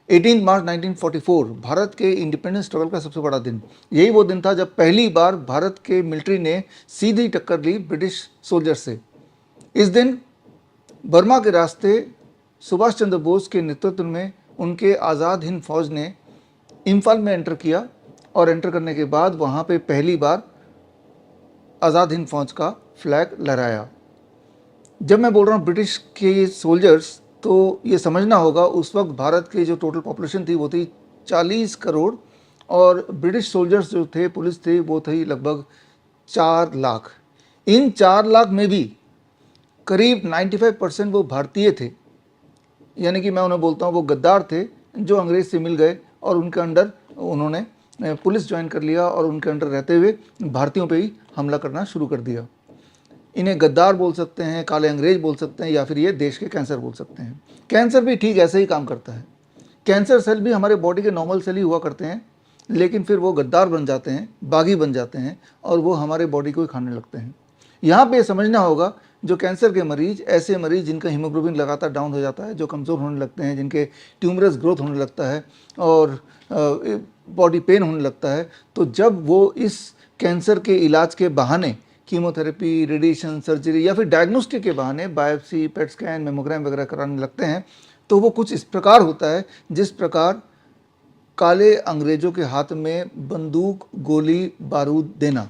18 मार्च 1944 भारत के independence struggle का सबसे बड़ा दिन। यही वो दिन था जब पहली बार भारत के मिलिट्री ने सीधी टक्कर ली ब्रिटिश सोल्जर से। इस दिन बर्मा के रास्ते सुभाष चंद्र बोस के नेतृत्व में उनके आज़ाद हिंद फौज ने इम्फाल में एंटर किया और एंटर करने के बाद वहाँ पे पहली बार आज़ाद हिंद फौज का फ्लैग लहराया। जब मैं बोल रहा हूँ ब्रिटिश के सोल्जर्स, तो ये समझना होगा उस वक्त भारत की जो टोटल पॉपुलेशन थी वो थी 40 करोड़ और ब्रिटिश सोल्जर्स जो थे, पुलिस थी, वो थी लगभग 4 लाख। इन 4 लाख में भी करीब 95% वो भारतीय थे, यानी कि मैं उन्हें बोलता हूँ वो गद्दार थे जो अंग्रेज से मिल गए और उनके अंडर उन्होंने पुलिस ज्वाइन कर लिया और उनके अंडर रहते हुए भारतीयों पे ही हमला करना शुरू कर दिया। इन्हें गद्दार बोल सकते हैं, काले अंग्रेज बोल सकते हैं, या फिर ये देश के कैंसर बोल सकते हैं। कैंसर भी ठीक ऐसे ही काम करता है। कैंसर सेल भी हमारे बॉडी के नॉर्मल सेल ही हुआ करते हैं, लेकिन फिर वो गद्दार बन जाते हैं, बागी बन जाते हैं और वो हमारे बॉडी को ही खाने लगते हैं। यहाँ पे समझना होगा जो कैंसर के मरीज, ऐसे मरीज जिनका हीमोग्लोबिन लगातार डाउन हो जाता है, जो कमज़ोर होने लगते हैं, जिनके ट्यूमरस ग्रोथ होने लगता है और बॉडी पेन होने लगता है, तो जब वो इस कैंसर के इलाज के बहाने कीमोथेरेपी, रेडिएशन, सर्जरी या फिर डायग्नोस्टिक के बहाने बायोप्सी, पेट स्कैन, मेमोग्राम वगैरह कराने लगते हैं, तो वो कुछ इस प्रकार होता है जिस प्रकार काले अंग्रेजों के हाथ में बंदूक, गोली, बारूद देना,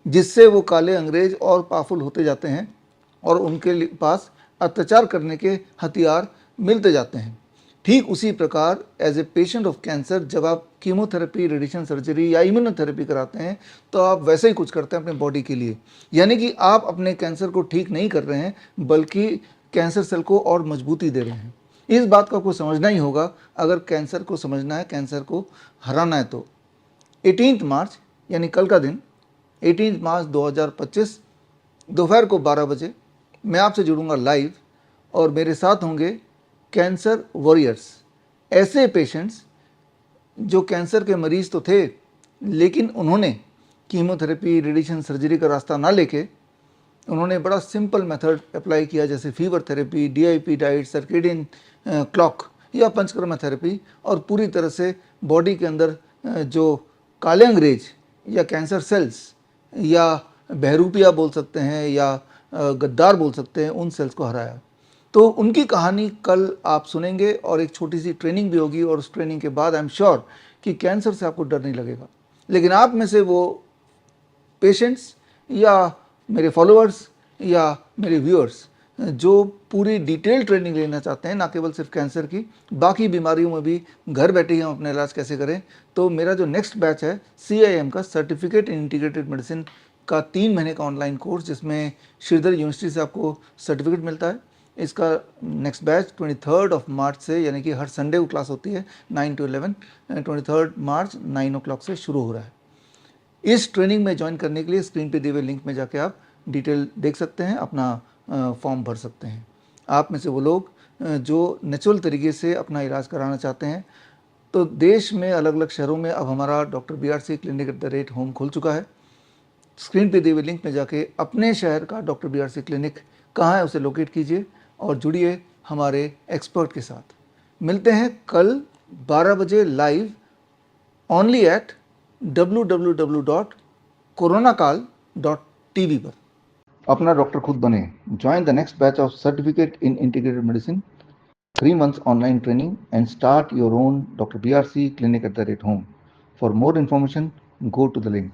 जिससे वो काले अंग्रेज और पावरफुल होते जाते हैं और उनके पास अत्याचार करने के हथियार मिलते जाते हैं। ठीक उसी प्रकार as a patient of cancer जब आप कीमोथेरेपी, रेडिएशन सर्जरी या इम्यूनोथेरेपी कराते हैं तो आप वैसे ही कुछ करते हैं अपने बॉडी के लिए, यानी कि आप अपने कैंसर को ठीक नहीं कर रहे हैं बल्कि कैंसर सेल को और मजबूती दे रहे हैं। इस बात को आपको समझना ही होगा अगर कैंसर को समझना है, कैंसर को हराना है। तो 18 मार्च यानी कल का दिन 18 मार्च 2025 दोपहर को 12 बजे मैं आपसे जुड़ूंगा लाइव और मेरे साथ होंगे कैंसर वॉरियर्स, ऐसे पेशेंट्स जो कैंसर के मरीज तो थे लेकिन उन्होंने कीमोथेरेपी, रेडिएशन सर्जरी का रास्ता ना लेके उन्होंने बड़ा सिंपल मेथड अप्लाई किया, जैसे fever therapy, DIP diet, circadian clock या पंचकर्मा थेरेपी, और पूरी तरह से बॉडी के अंदर जो काले अंग्रेज या कैंसर सेल्स या बहरूपिया बोल सकते हैं या गद्दार बोल सकते हैं, उन सेल्स को हराया। तो उनकी कहानी कल आप सुनेंगे और एक छोटी सी ट्रेनिंग भी होगी और उस ट्रेनिंग के बाद आई एम श्योर कि कैंसर से आपको डर नहीं लगेगा। लेकिन आप में से वो पेशेंट्स या मेरे फॉलोअर्स या मेरे व्यूअर्स जो पूरी डिटेल ट्रेनिंग लेना चाहते हैं, ना केवल सिर्फ कैंसर की, बाकी बीमारियों में भी घर बैठे ही हम अपना इलाज कैसे करें, तो मेरा जो नेक्स्ट बैच है CIM का सर्टिफिकेट इन इंटीग्रेटेड मेडिसिन का 3 महीने का ऑनलाइन कोर्स, जिसमें श्रीधर यूनिवर्सिटी से आपको सर्टिफिकेट मिलता है, इसका नेक्स्ट बैच 23 मार्च से, यानी कि हर संडे को क्लास होती है 9 to 11, 23 मार्च 9 o'clock से शुरू हो रहा है। इस ट्रेनिंग में ज्वाइन करने के लिए स्क्रीन पे दिए हुए लिंक में जाके आप डिटेल देख सकते हैं, अपना फॉर्म भर सकते हैं। आप में से वो लोग जो नेचुरल तरीके से अपना इलाज कराना चाहते हैं, तो देश में अलग अलग शहरों में अब हमारा डॉक्टर BRC clinic@home खुल चुका है। स्क्रीन पे दिए हुए लिंक में जाके अपने शहर का डॉक्टर BRC क्लिनिक कहाँ है उसे लोकेट कीजिए और जुड़िए हमारे एक्सपर्ट के साथ। मिलते हैं कल 12 बजे लाइव ओनली एट www.coronakal.tv पर। अपना डॉक्टर खुद बने। Join the next batch of certificate in integrated medicine, 3 months online training, and start your own Dr. BRC clinic@home. For more information, go to the link.